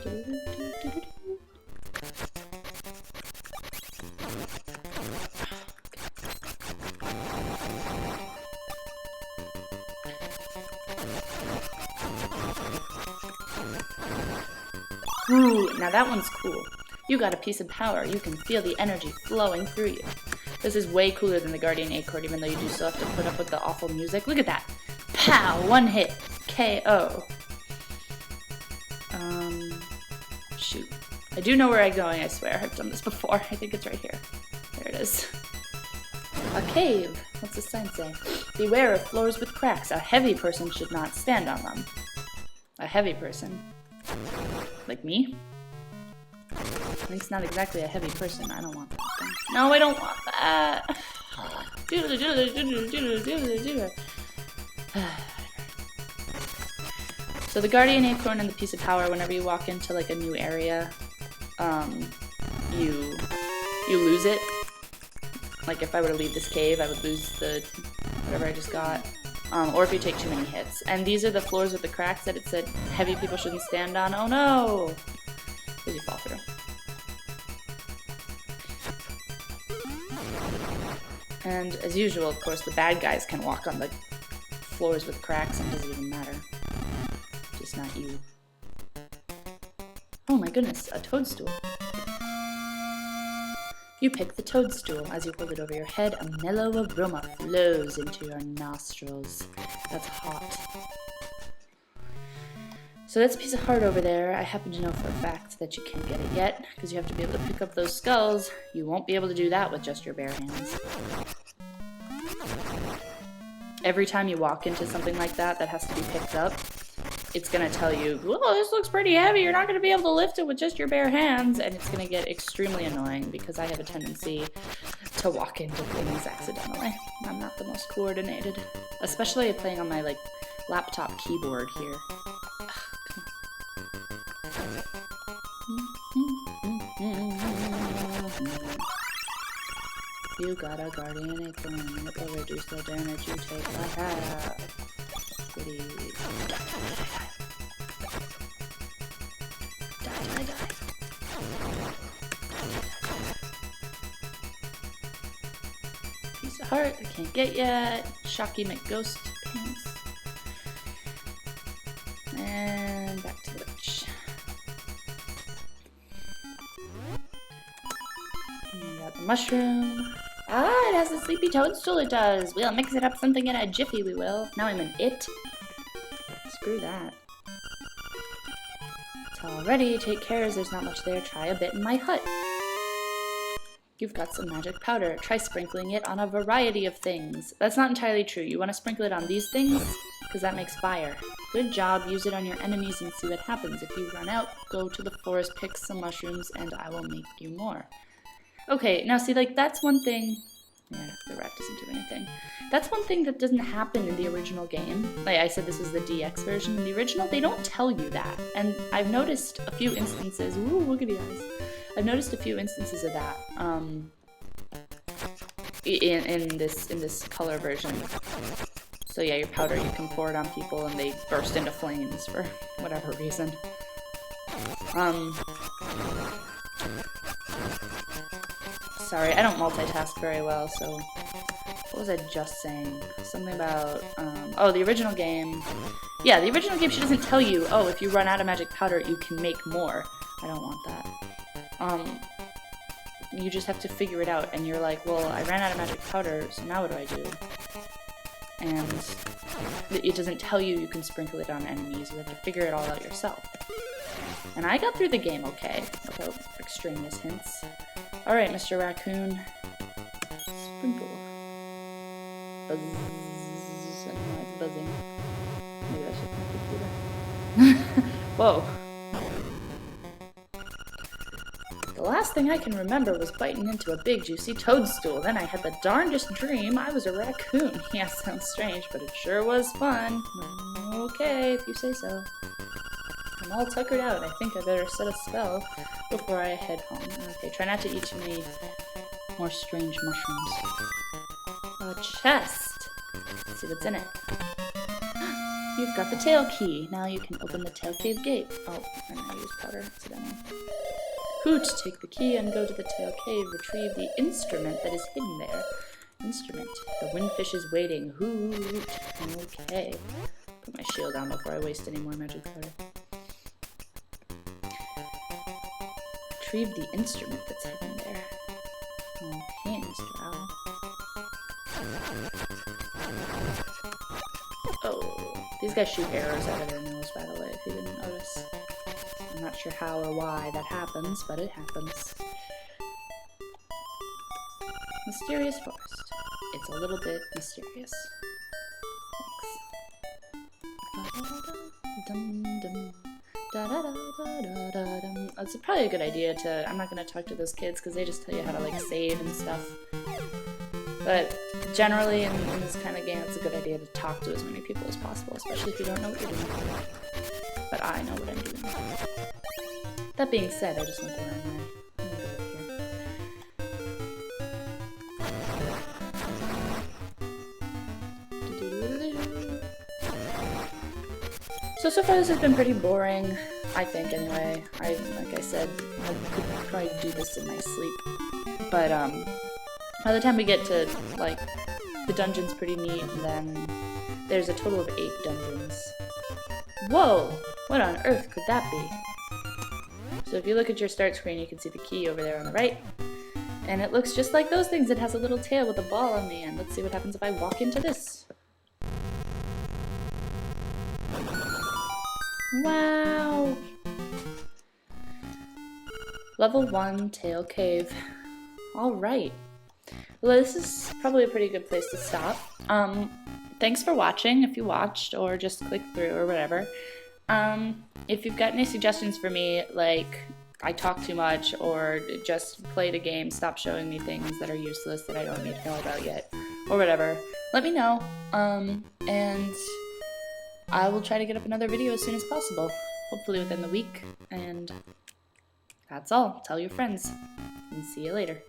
Ooh, now that one's cool. You got a piece of power. You can feel the energy flowing through you. This is way cooler than the Guardian Acorn, even though you do still have to put up with the awful music. Look at that. Pow! One hit. KO. Shoot. I do know where I'm going, I swear. I've done this before. I think it's right here. There it is. A cave. What's the sign say? Beware of floors with cracks. A heavy person should not stand on them. A heavy person. Like me? Link's not exactly a heavy person. I don't want that thing. No, I don't want that. So the Guardian Acorn and the Piece of Power, whenever you walk into like a new area, you lose it. Like if I were to leave this cave, I would lose the whatever I just got. Or if you take too many hits. And these are the floors with the cracks that it said heavy people shouldn't stand on. Oh no! Because you fall through. And as usual, of course, the bad guys can walk on the floors with cracks and it doesn't even matter. Just not you. Oh my goodness, a toadstool. You pick the toadstool. As you hold it over your head, a mellow aroma flows into your nostrils. That's hot. So that's a piece of heart over there. I happen to know for a fact that you can't get it yet, because you have to be able to pick up those skulls. You won't be able to do that with just your bare hands. Every time you walk into something like that that has to be picked up, it's going to tell you, "Whoa, this looks pretty heavy. You're not going to be able to lift it with just your bare hands." And it's going to get extremely annoying because I have a tendency to walk into things accidentally. I'm not the most coordinated, especially playing on my like laptop keyboard here. You got a Guardian Acorn. It will reduce the damage you take. Aha! Goody. Die. Piece of heart I can't get yet. Shocky McGhost pants. And back to the witch. And got the mushroom. Ah, it has the sleepy toadstool, it does. We'll mix it up something in a jiffy, we will. Now I'm an it. Screw that. It's all ready. Take care as there's not much there. Try a bit in my hut. You've got some magic powder. Try sprinkling it on a variety of things. That's not entirely true. You want to sprinkle it on these things, because that makes fire. Good job. Use it on your enemies and see what happens. If you run out, go to the forest, pick some mushrooms, and I will make you more. Okay, now see, like, that's one thing... Yeah, the rat doesn't do anything. That's one thing that doesn't happen in the original game. Like I said, this is the DX version. In the original, they don't tell you that. And I've noticed a few instances... Ooh, look at the eyes. I've noticed a few instances of that in this color version. So yeah, your powder, you can pour it on people and they burst into flames for whatever reason. Sorry, I don't multitask very well, so... What was I just saying? Something about... oh, the original game... Yeah, the original game, she doesn't tell you, oh, if you run out of magic powder, you can make more. I don't want that. You just have to figure it out, and you're like, well, I ran out of magic powder, so now what do I do? And it doesn't tell you you can sprinkle it on enemies, you have to figure it all out yourself. And I got through the game okay, without extraneous hints. Alright, Mr. Raccoon. Sprinkle. Buzz. I don't know why it's buzzing. Maybe that's just my computer. Whoa. The last thing I can remember was biting into a big juicy toadstool. Then I had the darndest dream I was a raccoon. Yeah, sounds strange, but it sure was fun. Okay, if you say so. I'm all tuckered out. I think I better set a spell before I head home. Okay, try not to eat too many more strange mushrooms. A chest! Let's see what's in it. You've got the tail key. Now you can open the tail cave gate. Oh, and I used powder accidentally. Hoot, take the key and go to the tail cave. Retrieve the instrument that is hidden there. Instrument. The windfish is waiting. Hoot. Okay. Put my shield down before I waste any more magic powder. Retrieve the instrument that's hidden there. Okay, Mr. Owl. Oh, these guys shoot arrows out of their nose, by the way, if you didn't notice. I'm not sure how or why that happens, but it happens. Mysterious forest. It's a little bit mysterious. Thanks. That's probably a good idea to... I'm not going to talk to those kids because they just tell you how to, like, save and stuff. But generally, in this kind of game, it's a good idea to talk to as many people as possible, especially if you don't know what you're doing. But I know what I'm doing. That being said, I just went the wrong way. I'm gonna go here. So far this has been pretty boring, I think, anyway. Like I said, I could probably do this in my sleep. But, by the time we get to, like, the dungeon's pretty neat, and then there's a total of 8 dungeons. Whoa! What on earth could that be? So if you look at your start screen, you can see the key over there on the right. And it looks just like those things. It has a little tail with a ball on the end. Let's see what happens if I walk into this. Wow! Level 1 Tail Cave. Alright. Well, this is probably a pretty good place to stop. Thanks for watching, if you watched, or just clicked through, or whatever. If you've got any suggestions for me, like I talk too much, or just played a game, stop showing me things that are useless that I don't need to know about yet, or whatever, let me know, and I will try to get up another video as soon as possible, hopefully within the week, and that's all. Tell your friends, and see you later.